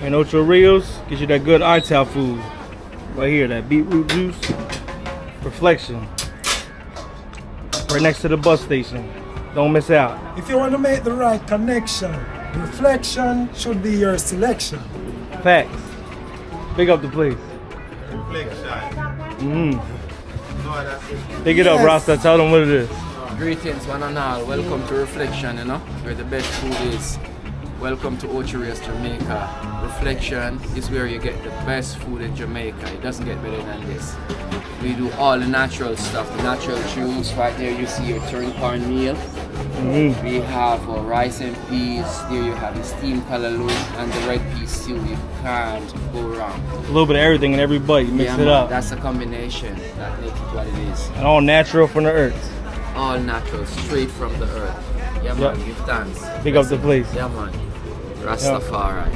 And Ocho Rios gives you that good Ital food. Right here, that beetroot juice. Reflection. Right next to the bus station. Don't miss out. If you want to make the right connection, reflection should be your selection. Facts. Big up the place. Reflection. Pick it up, Rasta. Tell them what it is. Greetings, one and all. Welcome to Reflection, where the best food is. Welcome to Ocho Rios, Jamaica. Reflection is where you get the best food in Jamaica. It doesn't get better than this. We do all the natural stuff, the natural juice. Right there you see your turned corn meal. We have rice and peas. There you have the steamed kalaloo and the red peas stew. You can't go wrong. A little bit of everything in every bite. You mix it up. That's a combination that makes it what it is. And all natural from the earth. All natural, straight from the earth. Yeah, man, give thanks. Big up the place. Yeah, man. Rastafari.